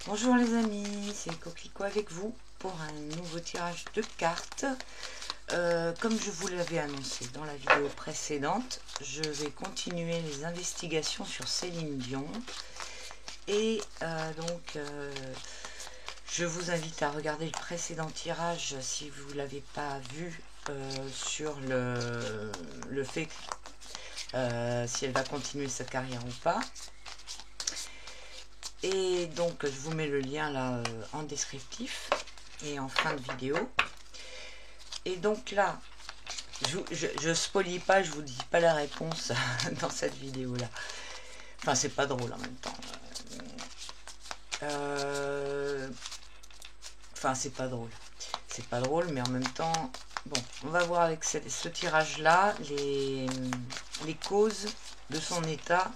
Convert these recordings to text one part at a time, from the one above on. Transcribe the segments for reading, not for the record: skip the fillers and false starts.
Bonjour les amis, c'est Coquelicot avec vous pour un nouveau tirage de cartes. Comme je vous l'avais annoncé dans la vidéo précédente, je vais continuer les investigations sur Céline Dion. Et je vous invite à regarder le précédent tirage si vous ne l'avez pas vu sur le fait si elle va continuer sa carrière ou pas. Et donc je vous mets le lien là en descriptif et en fin de vidéo. Et donc là, je spoilie pas, je vous dis pas la réponse dans cette vidéo là. Enfin c'est pas drôle en même temps. Enfin c'est pas drôle. C'est pas drôle mais en même temps, bon, on va voir avec ce tirage là les causes de son état.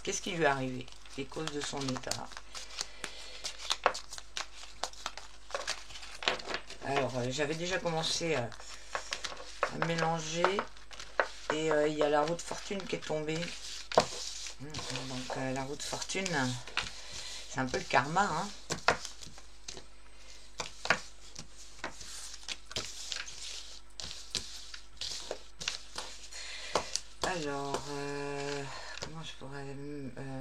Qu'est-ce qui lui est arrivé? Les causes de son état. Alors, j'avais déjà commencé à mélanger et il y a la roue de fortune qui est tombée. Donc, la roue de fortune, c'est un peu le karma, hein. Alors, comment je pourrais...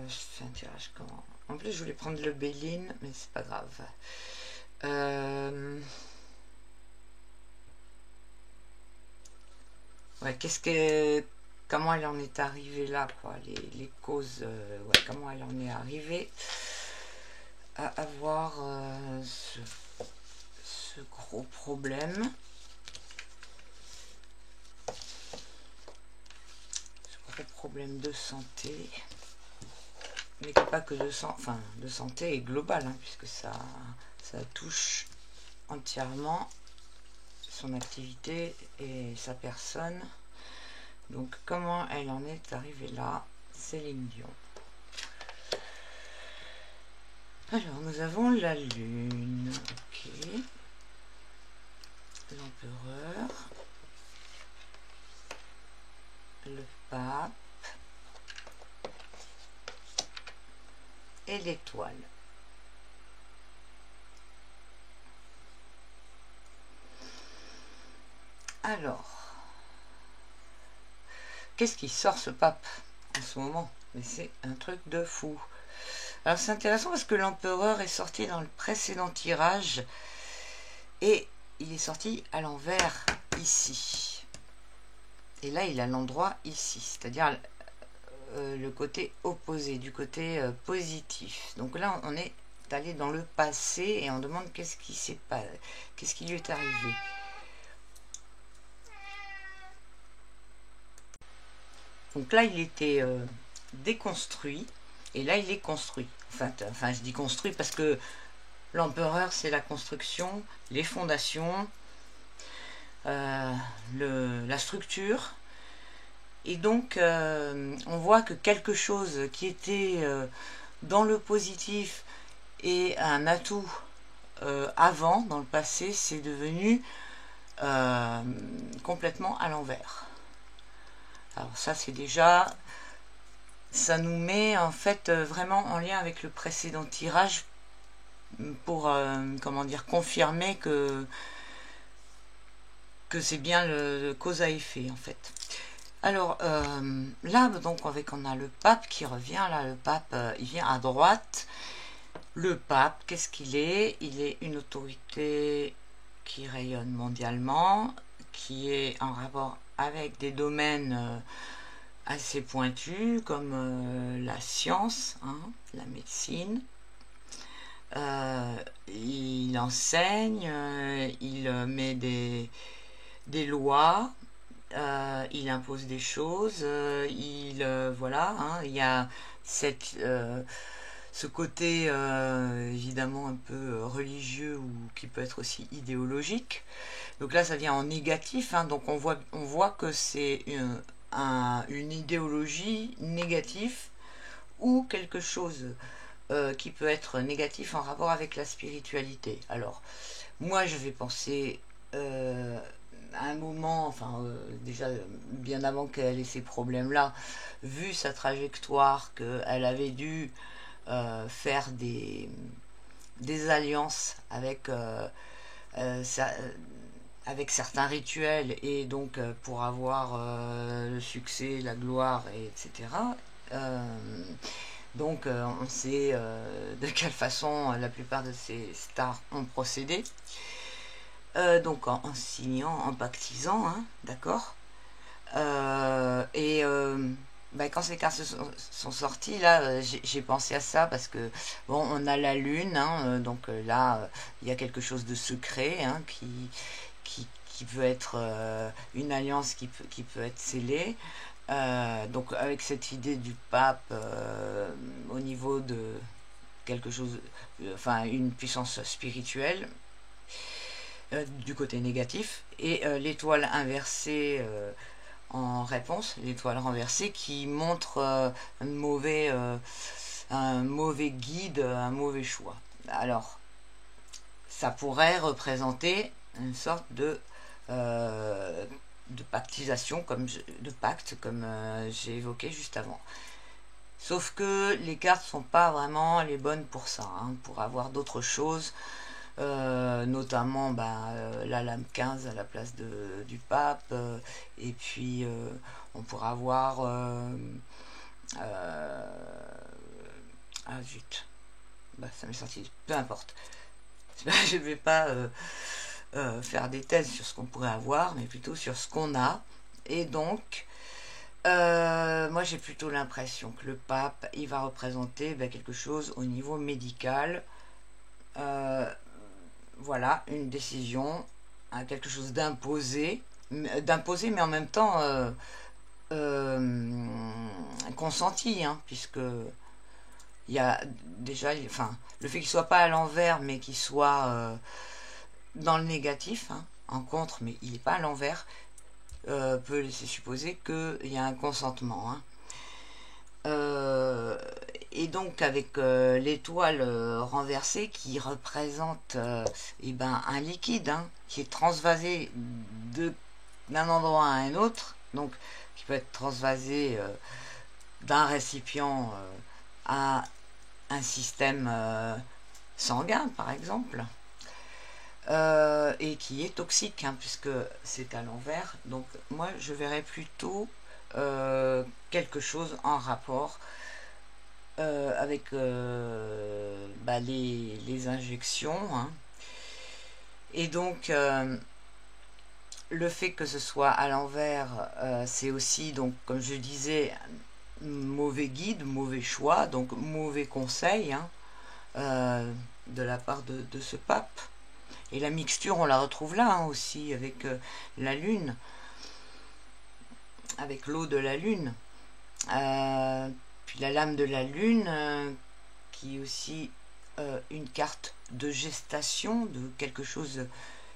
je fais un tirage comment? En plus, je voulais prendre le Béline, mais c'est pas grave. Ouais, comment elle en est arrivée là, quoi, les causes, ouais, comment elle en est arrivée à avoir ce gros problème. Problème de santé, mais pas que de santé est global, hein, puisque ça touche entièrement son activité et sa personne. Donc comment elle en est arrivée là? Céline Dion. Alors nous avons la lune, ok, l'empereur, le pape et l'étoile. Alors, qu'est-ce qui sort ce pape en ce moment? Mais c'est un truc de fou. Alors c'est intéressant parce que l'empereur est sorti dans le précédent tirage et il est sorti à l'envers ici. Et là il a l'endroit ici, c'est-à-dire le côté opposé, du côté positif. Donc là on est allé dans le passé et on demande qu'est-ce qui lui est arrivé. Donc là il était déconstruit et là il est construit. Enfin je dis construit parce que l'empereur c'est la construction, les fondations, la structure. Et donc on voit que quelque chose qui était dans le positif et un atout avant, dans le passé, c'est devenu complètement à l'envers. Alors ça c'est déjà, ça nous met en fait vraiment en lien avec le précédent tirage pour comment dire, confirmer que c'est bien le cause à effet en fait. Alors là donc on a le pape qui revient là, le pape il vient à droite. Le pape, qu'est-ce qu'il est? Il est une autorité qui rayonne mondialement, qui est en rapport avec des domaines assez pointus comme la science, hein, la médecine. Il enseigne, il met des lois, il impose des choses, voilà, hein, il y a ce côté évidemment un peu religieux ou qui peut être aussi idéologique. Donc là ça vient en négatif, hein, donc on voit que c'est une idéologie négative ou quelque chose qui peut être négatif en rapport avec la spiritualité. Alors moi je vais penser à un moment, enfin déjà bien avant qu'elle ait ces problèmes là, vu sa trajectoire, qu'elle avait dû faire des des alliances avec, avec certains rituels, et donc pour avoir le succès, la gloire, etc. Donc on sait de quelle façon la plupart de ces stars ont procédé. Donc en signant, en pactisant, hein, d'accord. Et bah, quand ces cartes sont sorties, là, j'ai pensé à ça parce que, bon, on a la lune, hein, donc là, il y a quelque chose de secret, hein, qui peut être une alliance qui peut être scellée. Donc avec cette idée du pape au niveau de quelque chose, enfin une puissance spirituelle, du côté négatif, et l'étoile inversée en réponse, l'étoile renversée qui montre un mauvais guide, un mauvais choix. Alors, ça pourrait représenter une sorte de pactisation, de pacte, comme j'ai évoqué juste avant. Sauf que les cartes sont pas vraiment les bonnes pour ça, hein, pour avoir d'autres choses, notamment la lame 15 à la place du pape, et puis on pourra avoir ah zut, bah, ça m'est sorti, peu importe. Je ne vais pas faire des thèses sur ce qu'on pourrait avoir, mais plutôt sur ce qu'on a. Et donc moi j'ai plutôt l'impression que le pape il va représenter quelque chose au niveau médical. euh, voilà, une décision, hein, quelque chose d'imposé, mais en même temps consenti, hein, puisque il y a déjà, enfin, le fait qu'il soit pas à l'envers, mais qu'il soit dans le négatif, hein, en contre, mais il n'est pas à l'envers, peut laisser supposer qu'il y a un consentement, hein. Et donc avec l'étoile renversée qui représente un liquide, hein, qui est transvasé d'un endroit à un autre, donc qui peut être transvasé d'un récipient à un système sanguin par exemple, et qui est toxique, hein, puisque c'est à l'envers. Donc moi je verrais plutôt quelque chose en rapport avec les injections, hein. Et donc le fait que ce soit à l'envers, c'est aussi, donc comme je disais, mauvais guide, mauvais choix, donc mauvais conseil, hein, de la part de ce pape. Et la mixture, on la retrouve là, hein, aussi avec la lune, avec l'eau de la lune. Puis la lame de la lune, qui est aussi une carte de gestation, de quelque chose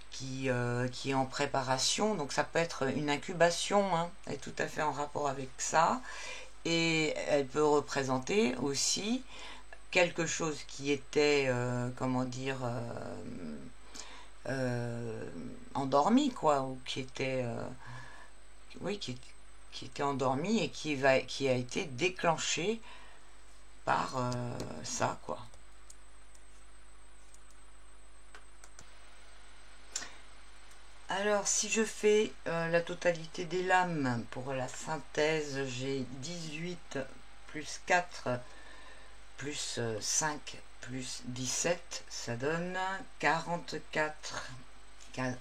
qui est en préparation. Donc ça peut être une incubation, hein, elle est tout à fait en rapport avec ça. Et elle peut représenter aussi quelque chose qui était, comment dire, endormi, quoi, ou qui était, oui, qui était endormi et qui a été déclenché par ça, quoi. Alors, si je fais la totalité des lames pour la synthèse, j'ai 18 plus 4 plus 5 plus 17, ça donne 44.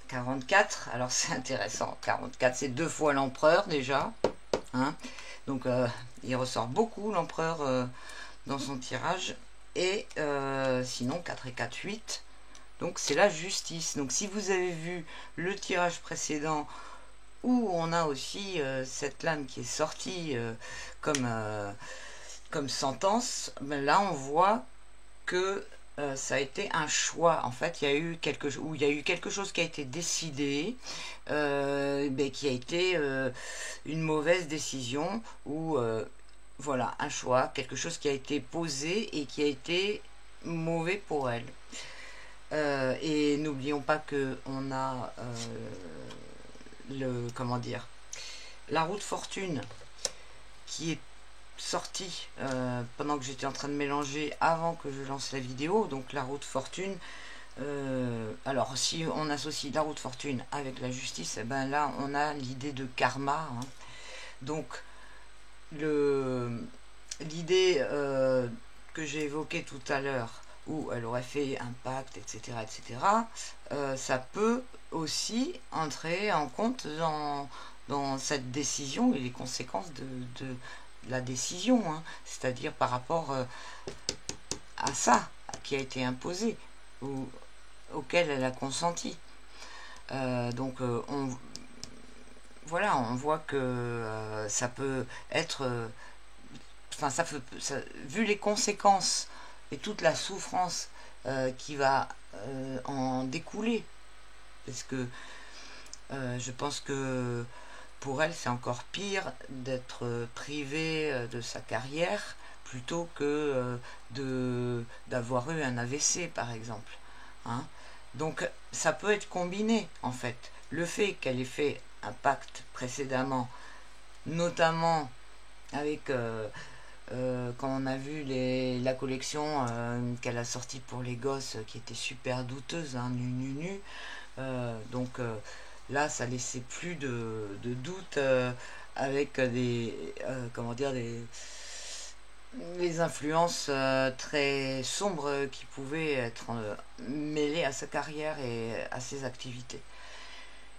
44, alors c'est intéressant, 44 c'est 2 fois l'empereur déjà, hein. Donc il ressort beaucoup l'empereur dans son tirage, et sinon 4 et 4, 8, donc c'est la justice. Donc si vous avez vu le tirage précédent où on a aussi cette lame qui est sortie comme sentence, ben là on voit que ça a été un choix. En fait, il y a eu quelque chose qui a été décidé, qui a été une mauvaise décision, ou voilà, un choix, quelque chose qui a été posé et qui a été mauvais pour elle. Et n'oublions pas que on a comment dire, la roue de fortune qui est sorti pendant que j'étais en train de mélanger avant que je lance la vidéo, donc la roue de fortune. Alors si on associe la roue de fortune avec la justice, et ben là on a l'idée de karma, hein. Donc l'idée que j'ai évoquée tout à l'heure, où elle aurait fait un pacte, etc., etc., ça peut aussi entrer en compte dans cette décision et les conséquences de la décision, hein. C'est-à-dire par rapport à ça qui a été imposé ou auquel elle a consenti. Donc voilà, on voit que ça peut être, enfin vu les conséquences et toute la souffrance qui va en découler, parce que je pense que pour elle c'est encore pire d'être privée de sa carrière plutôt que d'avoir eu un AVC par exemple, hein. Donc ça peut être combiné en fait. Le fait qu'elle ait fait un pacte précédemment, notamment avec quand on a vu la collection qu'elle a sortie pour les gosses qui était super douteuse, hein, nu. Donc là ça laissait plus de doute avec comment dire, les influences très sombres qui pouvaient être mêlées à sa carrière et à ses activités.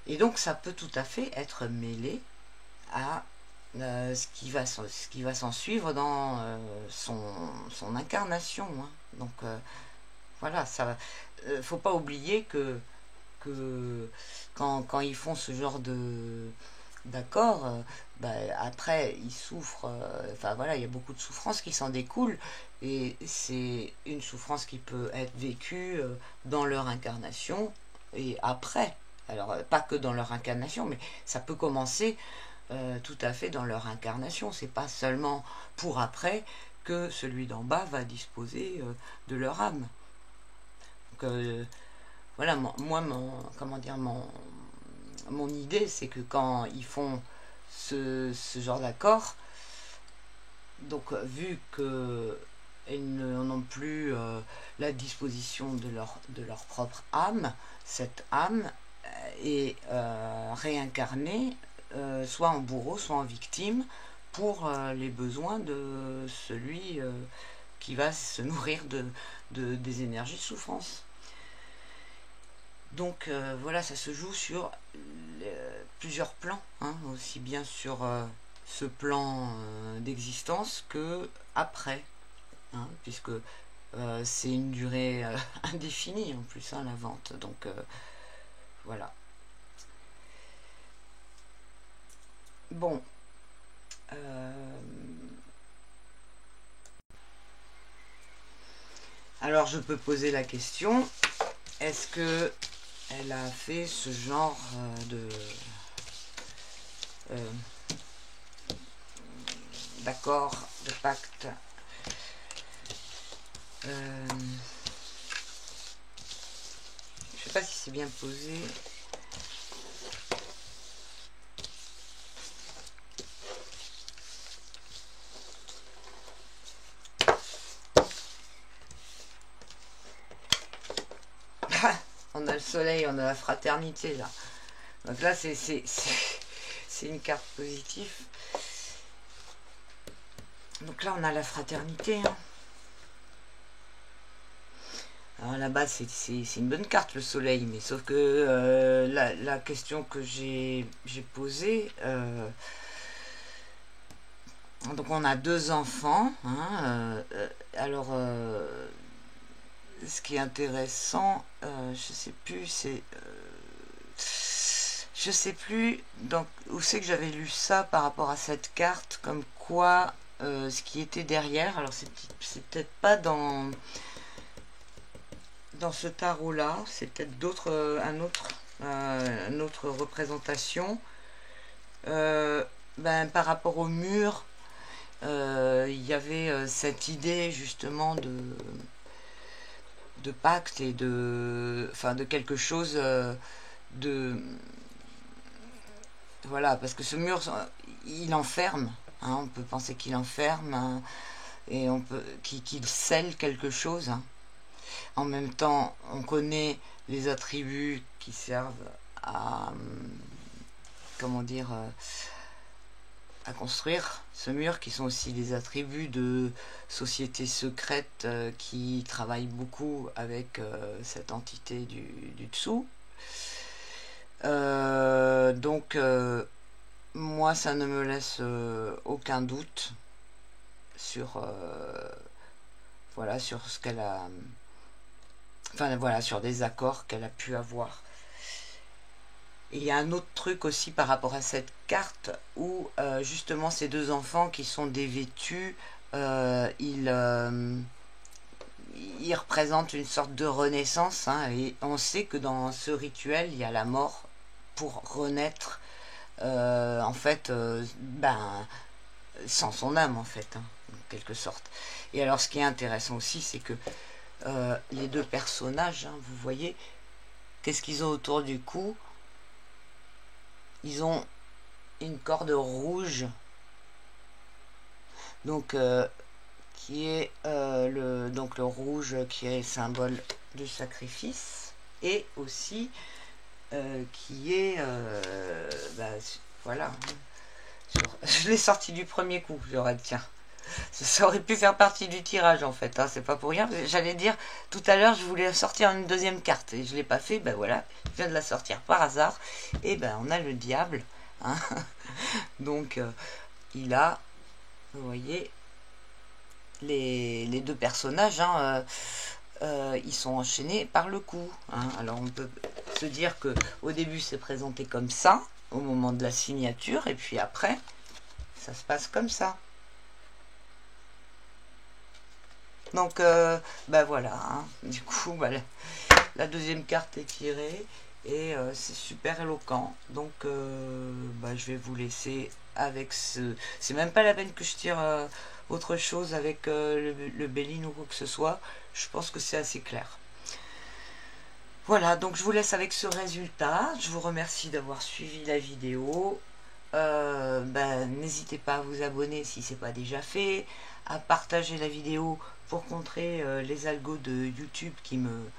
Et donc ça peut tout à fait être mêlé à ce qui va s'en suivre dans son incarnation, hein. Donc voilà, ça faut pas oublier que quand ils font ce genre d'accord, après ils souffrent, enfin voilà, il y a beaucoup de souffrances qui s'en découlent, et c'est une souffrance qui peut être vécue dans leur incarnation et après. Alors pas que dans leur incarnation, mais ça peut commencer tout à fait dans leur incarnation. C'est pas seulement pour après que celui d'en bas va disposer de leur âme. Donc voilà, moi, comment dire, mon idée, c'est que quand ils font ce genre d'accord, donc vu que ils n'ont plus la disposition de leur propre âme, cette âme est réincarnée soit en bourreau, soit en victime pour les besoins de celui qui va se nourrir des énergies de souffrance. Donc voilà, ça se joue sur plusieurs plans, hein, aussi bien sur ce plan d'existence que après, hein, puisque c'est une durée indéfinie en plus, hein, la vente. Donc voilà. Bon. Alors je peux poser la question, est-ce que elle a fait ce genre d'accord, de pacte je sais pas si c'est bien posé. On a le soleil, on a la fraternité là. Donc là c'est une carte positive. Donc là on a la fraternité, hein. Alors là-bas c'est une bonne carte le soleil, mais sauf que la question que j'ai posée, donc on a deux enfants, hein, alors ce qui est intéressant, je sais plus, je sais plus donc où c'est que j'avais lu ça par rapport à cette carte, comme quoi ce qui était derrière, alors c'est peut-être pas dans ce tarot là, c'est peut-être une autre représentation, par rapport au mur, il y avait cette idée justement de pacte et de quelque chose de voilà, parce que ce mur il enferme hein, on peut penser qu'il enferme, hein, et on peut qu'il scelle quelque chose, hein. En même temps, on connaît les attributs qui servent à, comment dire, à construire ce mur, qui sont aussi des attributs de sociétés secrètes qui travaillent beaucoup avec cette entité du dessous. Donc, moi, ça ne me laisse aucun doute sur, voilà, sur ce qu'elle a, enfin voilà, sur des accords qu'elle a pu avoir. Et il y a un autre truc aussi par rapport à cette carte où justement ces deux enfants qui sont dévêtus, ils représentent une sorte de renaissance, hein, et on sait que dans ce rituel il y a la mort pour renaître, en fait, sans son âme en fait, hein, en quelque sorte. Et alors ce qui est intéressant aussi, c'est que les deux personnages, hein, vous voyez, qu'est-ce qu'ils ont autour du cou? Ils ont une corde rouge, donc qui est donc le rouge qui est symbole du sacrifice, et aussi qui est voilà, je l'ai sorti du premier coup, j'aurais dit, tiens, ça aurait pu faire partie du tirage en fait, hein, c'est pas pour rien. J'allais dire tout à l'heure, je voulais sortir une deuxième carte et je l'ai pas fait. Ben voilà, je viens de la sortir par hasard. Et ben on a le diable, hein. Donc il a, vous voyez, les deux personnages, hein, ils sont enchaînés par le cou, hein. Alors on peut se dire que au début c'est présenté comme ça au moment de la signature, et puis après ça se passe comme ça. Donc, ben voilà, hein. Du coup, bah, la deuxième carte est tirée et c'est super éloquent. Donc, bah, je vais vous laisser avec ce... C'est même pas la peine que je tire autre chose avec le Béline ou quoi que ce soit. Je pense que c'est assez clair. Voilà, donc je vous laisse avec ce résultat. Je vous remercie d'avoir suivi la vidéo. N'hésitez pas à vous abonner si ce n'est pas déjà fait, à partager la vidéo pour contrer les algos de YouTube qui me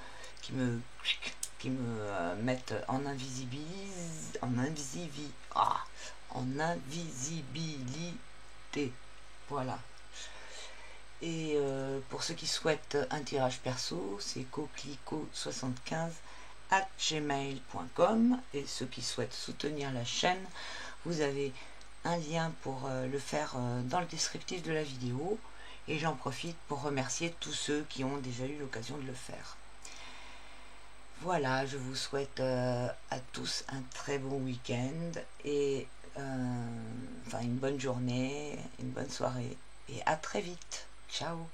mettent en invisibilité. Voilà. Et pour ceux qui souhaitent un tirage perso, c'est coquelicot75@gmail.com. Et ceux qui souhaitent soutenir la chaîne, vous avez un lien pour le faire dans le descriptif de la vidéo. Et j'en profite pour remercier tous ceux qui ont déjà eu l'occasion de le faire. Voilà, je vous souhaite à tous un très bon week-end et une bonne journée, une bonne soirée, et à très vite. Ciao.